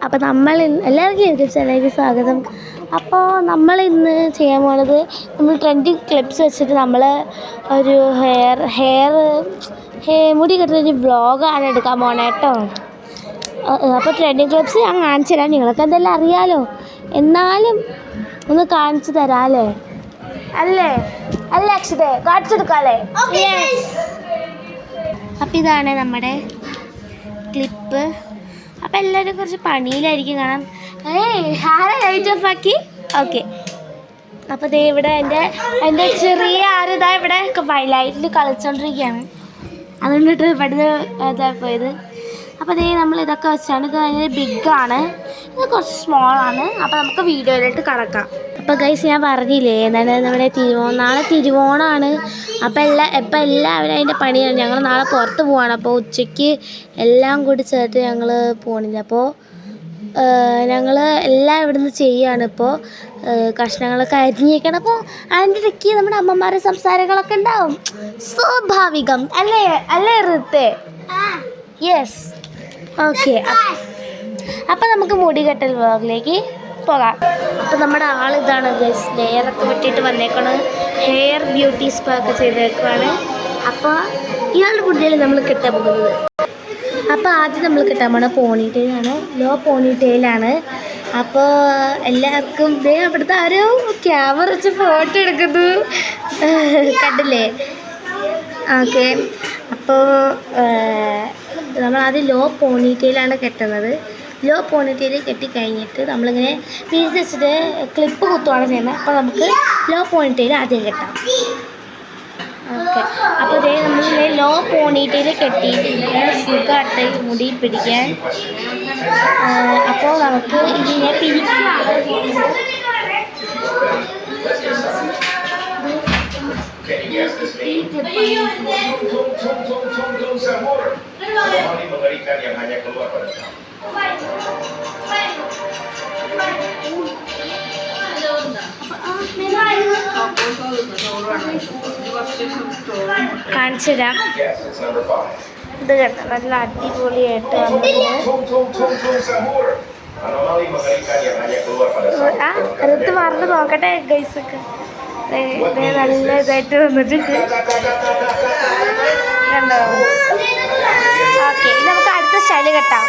അപ്പോൾ നമ്മൾ എല്ലാവർക്കും യൂട്യൂബ് ചാനലിലേക്ക് സ്വാഗതം. അപ്പോൾ നമ്മൾ ഇന്ന് ചെയ്യാൻ പോകുന്നത് നമ്മൾ ട്രെൻഡിങ് ക്ലിപ്സ് വെച്ചിട്ട് നമ്മൾ ഒരു മുടി കെട്ടുന്നൊരു വ്ളോഗാണ് എടുക്കാൻ പോകണേ കേട്ടോ. അപ്പോൾ ട്രെൻഡിങ് ക്ലിപ്സ് ഞാൻ കാണിച്ചു തരാം. നിങ്ങൾക്ക് എന്തെല്ലാം അറിയാലോ, എന്നാലും ഒന്ന് കാണിച്ചു തരാമല്ലേ? അല്ലേ അക്ഷതേ, കാണിച്ചെടുക്കാമല്ലേ? അപ്പോൾ ഇതാണ് നമ്മുടെ ക്ലിപ്പ്. അപ്പോൾ എല്ലാവരും കുറച്ച് പണിയിലായിരിക്കും കാണാൻ. ലൈറ്റ് ഓഫ് ആക്കി. ഓക്കെ, അപ്പോൾ ദേ ഇവിടെ എൻ്റെ ചെറിയ ആരിതാ ഇവിടെ ലൈറ്റിൽ കളിച്ചുകൊണ്ടിരിക്കുകയാണ്. അതുകൊണ്ടിട്ട് ഇവിടുന്ന് ഇതാ പോയത്. അപ്പോൾ ദേ നമ്മൾ ഇതൊക്കെ വെച്ചാണ്. ഇത് ഭയങ്കര ബിഗാണ്, ഇത് കുറച്ച് സ്മോളാണ്. അപ്പോൾ നമുക്ക് വീഡിയോയിലോട്ട് കടക്കാം. അപ്പോൾ ഗൈസ്, ഞാൻ പറഞ്ഞില്ലേ എന്താണ് നമ്മുടെ നാളെ തിരുവോണമാണ്. അപ്പോൾ എല്ലാവരും അതിൻ്റെ പണിയാണ്. ഞങ്ങൾ നാളെ പുറത്ത് പോവാണ്. അപ്പോൾ ഉച്ചയ്ക്ക് എല്ലാം കൂടി ചേർത്ത് ഞങ്ങൾ പോകണില്ല. അപ്പോൾ ഞങ്ങൾ എല്ലാം ഇവിടുന്ന് ചെയ്യുകയാണ്. ഇപ്പോൾ കഷ്ണങ്ങളൊക്കെ അരിഞ്ഞേക്കണം. അപ്പോൾ അതിൻ്റെ ഇടയ്ക്ക് നമ്മുടെ അമ്മമാരുടെ സംസാരങ്ങളൊക്കെ ഉണ്ടാവും, സ്വാഭാവികം അല്ലേ ഋത്തേ? Yes, okay. അപ്പം നമുക്ക് മുടികെട്ടൽ വ്ളോഗിലേക്ക് പോകാം. അപ്പം നമ്മുടെ ആളിതാണ് ഗൈസ്, ലെയറൊക്കെ വെട്ടിയിട്ട് വന്നേക്കാണ്. ഹെയർ ബ്യൂട്ടി സ്പാ ഒക്കെ ചെയ്തേക്കുവാണ്. അപ്പോൾ ഇയാളുടെ മുടിയിൽ നമ്മൾ കെട്ടാൻ പോകുന്നത്. അപ്പോൾ ആദ്യം നമ്മൾ കെട്ടാൻ പോണ പോണിറ്റെയിലാണ്, ലോ പോണിറ്റെയിലാണ്. അപ്പോൾ എല്ലാവർക്കും അവിടുത്തെ ആരോ ക്യാമറ വെച്ച് ഫോട്ടോ എടുക്കുന്നു, കണ്ടില്ലേ? ഓക്കെ, അപ്പോൾ നമ്മളാദ്യം ലോ പോണിറ്റെയിലാണ് കെട്ടുന്നത്. ലോ പോണിറ്റെയിൽ കെട്ടിക്കഴിഞ്ഞിട്ട് നമ്മളിങ്ങനെ പീസ് വെച്ചിട്ട് ക്ലിപ്പ് കുത്തുവാണ് ചെയ്യുന്നത്. അപ്പോൾ നമുക്ക് ലോ പോണിറ്റെയിൽ ആദ്യം കെട്ടാം. ഓക്കെ, അപ്പോൾ ഇതേ നമ്മൾ ലോ പോണിറ്റെയിൽ കെട്ടിയിട്ടുണ്ട്. സുഖമായിട്ട് മുടി പിടിക്കാൻ. അപ്പോൾ നമുക്ക് ഇതിനെ പിരിക്കാം. കാണിച്ചു തരാം. ഇത് കേട്ടോ, നല്ല അടിപൊളിയായിട്ട് അടുത്ത് മറന്ന് നോക്കട്ടെ ഗൈസൊക്കെ. നല്ല ഇതായിട്ട് വന്നിട്ടുണ്ട്, കണ്ടോ? ഓക്കെ, നമുക്ക് അടുത്ത സ്റ്റൈല് കെട്ടാം.